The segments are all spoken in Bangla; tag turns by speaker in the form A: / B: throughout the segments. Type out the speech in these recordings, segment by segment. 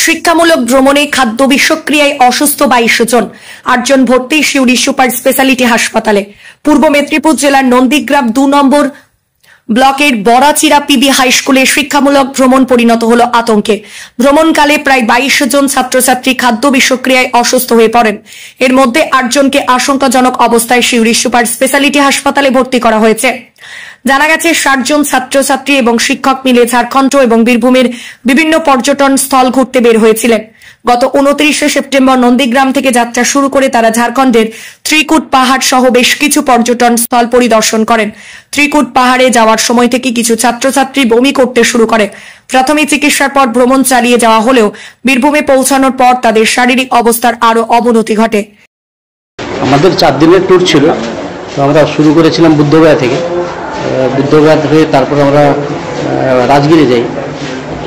A: শিক্ষামূলক ভ্রমণে খাদ্য বিষক্রিয়ায় অসুস্থ 22 জন, 8 জন ভর্তি সিউড়ি সুপার স্পেশালিটি হাসপাতালে। পূর্ব মেদিনীপুর জেলার নন্দীগ্রাম 2 নম্বর ব্লকের বড়াচিরা পিবি হাই স্কুলে শিক্ষামূলক ভ্রমণ পরিণত হলো আতঙ্কে। ভ্রমণকালে প্রায় 22 জন ছাত্রছাত্রী খাদ্য বিষক্রিয়ায় অসুস্থ হয়ে পড়েন। এর মধ্যে 8 জনকে আশঙ্কাজনক অবস্থায় সিউড়ি সুপার স্পেশালিটি হাসপাতালে ভর্তি করা হয়েছে। জানা গেছে 60 জন ছাত্রছাত্রী এবং শিক্ষক মিলে ঝাড়খণ্ড এবং বীরভূমের বিভিন্ন পর্যটন স্থল ঘুরতে বের হয়েছিলেন। গত 29 সেপ্টেম্বর নন্দীগ্রাম থেকে যাত্রা শুরু করে তারা ঝাড়খণ্ডের ত্রিকুট পাহাড় সহ বেশ কিছু পর্যটন স্থল পরিদর্শন করেন। ত্রিকুট পাহাড়ে যাওয়ার সময় থেকে কিছু ছাত্রছাত্রী বমি করতে শুরু করে। প্রাথমিক চিকিৎসার পর ভ্রমণ চালিয়ে যাওয়া হলেও বীরভূমে পৌঁছানোর পর তাদের শারীরিক অবস্থার আরো অবনতি ঘটে।
B: আমাদের 4 দিনের ট্যুর ছিল, তো আমরা শুরু করেছিলাম বুদ্ধগয়া থেকে। বুদ্ধগয়া হয়ে তারপর আমরা রাজগিরে যাই।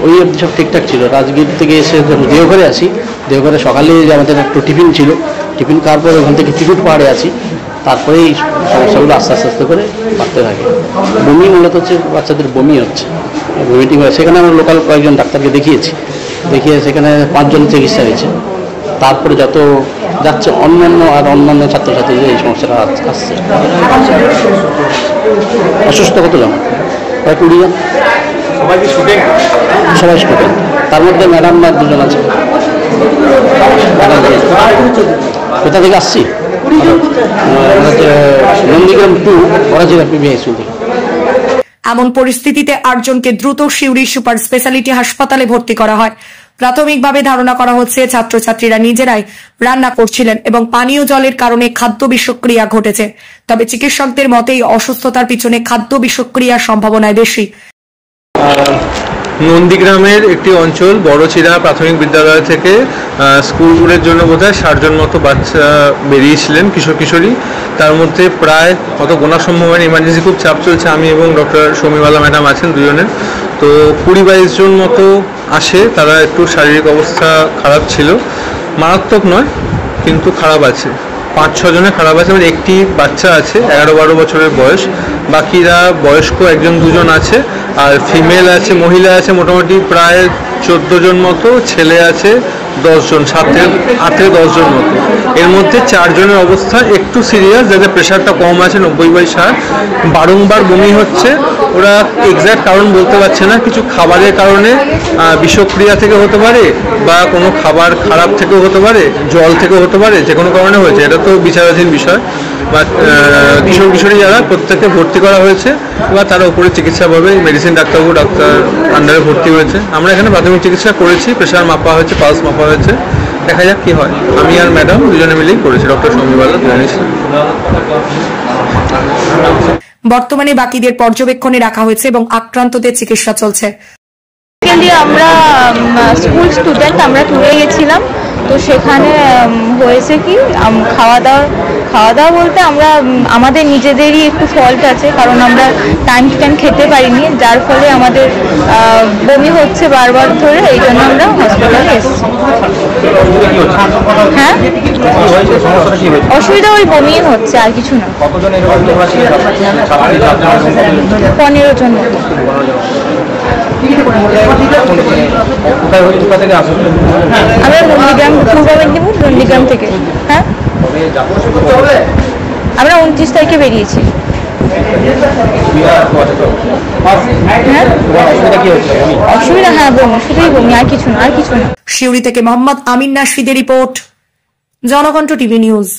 B: ওই অবধি সব ঠিকঠাক ছিল। রাজগির থেকে এসে দেওঘরে আসি। দেওঘরে সকালে আমাদের একটু টিফিন ছিল, টিফিন খাওয়ার পর ওখান থেকে ত্রিকুট পাহাড়ে আসি। তারপরে এই সমস্যাগুলো আস্তে আস্তে আস্তে করে বাড়তে থাকে। বমি মূলত হচ্ছে বাচ্চাদের বমি হচ্ছে, ভমিটিং হয়। সেখানে আমরা লোকাল কয়েকজন ডাক্তারকে দেখিয়ে সেখানে 5 জনের চিকিৎসা হয়েছে। তারপরে যত যাচ্ছে অন্যান্য ছাত্রছাত্রীদের এই সমস্যাটা আসছে। অসুস্থ কতজন? প্রায় 20 জন। সবাই স্টুডেন্ট, তার মধ্যে ম্যাডাম বা 2 জন আছে। কোথা থেকে আসছি? নন্দীগ্রাম 2 বড়াচিরা পিবি হাই স্কুল থেকে।
A: এমন পরিস্থিতিতে 8 জনকে দ্রুত সিউড়ি সুপার স্পেশালিটি হাসপাতালে ভর্তি করা হয়। প্রাথমিকভাবে ধারণা করা হচ্ছে ছাত্রছাত্রীরা নিজেরাই রান্না করছিলেন এবং পানীয় জলের কারণে খাদ্য বিষক্রিয়া ঘটেছে। তবে চিকিৎসকদের মতে এই অসুস্থতার পিছনে খাদ্য বিষক্রিয়ার সম্ভাবনায় বেশি।
C: নন্দীগ্রামের একটি অঞ্চল বড়চিরা প্রাথমিক বিদ্যালয় থেকে স্কুলগুলোর জন্য বোধহয় 60 জন মতো বাচ্চা বেরিয়েছিলেন, কিশোর কিশোরী। তার মধ্যে প্রায় কত গোনা সম্ভব হয়নি, ইমার্জেন্সি খুব চাপ চলছে। আমি এবং ডক্টর শমীবালা ম্যাডাম আছেন 2 জনের। তো 20-22 জন মতো আসে। তারা একটু শারীরিক অবস্থা খারাপ ছিল, মারাত্মক নয় কিন্তু খারাপ আছে। 5-6 জনের খারাপ আছে। মানে একটি বাচ্চা আছে 11-12 বছরের বয়স, বাকিরা বয়স্ক 1-2 জন আছে, আর ফিমেল আছে, মহিলা আছে মোটামুটি প্রায় 14 জন মতো, ছেলে আছে 10 জন, 8-10 জন মতো। এর মধ্যে 4 জনের অবস্থা একটু সিরিয়াস, যাদের প্রেশারটা কম আছে 90/60। বারংবার বমি হচ্ছে। ওরা এক্স্যাক্ট কারণ বলতে পারছে না। কিছু খাবারের কারণে বিষক্রিয়া থেকে হতে পারে, বা কোনো খাবার খারাপ থেকেও হতে পারে, জল থেকেও হতে পারে, যে কোনো কারণে হয়েছে। এটা তো বিচারাধীন বিষয়। বা কিশোর কিশোরী যারা প্রত্যেককে ভর্তি করা হয়েছে, বা তারা উপরে চিকিৎসা পাবে। মেডিসিন ডাক্তার আন্ডারে ভর্তি হয়েছে। আমরা এখানে প্রাথমিক চিকিৎসা করেছি, প্রেশার মাপা হয়েছে, পালস মাপা হয়েছে। দেখা যাক কি হয়। আমি আর ম্যাডাম 2 জনে মিলেই করেছি, ডক্টর শমীবালা জানিয়েছি।
A: বর্তমানে বাকিদের পর্যবেক্ষণে রাখা হয়েছে এবং আক্রান্তদের চিকিৎসা চলছে।
D: আমরা স্কুল স্টুডেন্ট, আমরা ট্যুরে গেছিলাম। তো সেখানে হয়েছে কি, খাওয়া দাওয়া বলতে আমরা আমাদের নিজেদেরই একটু ফল্ট আছে, কারণ আমরা টাইম টু টাইম খেতে পারিনি, যার ফলে আমাদের বমি হচ্ছে বারবার ধরে। এই জন্য আমরা হসপিটালে এসেছি। হ্যাঁ, অসুবিধা ওই বমি হচ্ছে, আর কিছু না। 15 জন মতো। আমরা নন্দীগ্রাম, পূর্ব মেদিনীপুর নন্দীগ্রাম থেকে। হ্যাঁ, আমরা 29 তারিখে বেরিয়েছি। অসুবিধা, হ্যাঁ বমি, শুধুই বমি, আর কিছু না। সিউড়ি
A: থেকে মোহাম্মদ আমিন নাশিদের রিপোর্ট, জনকণ্ঠ টিভি নিউজ।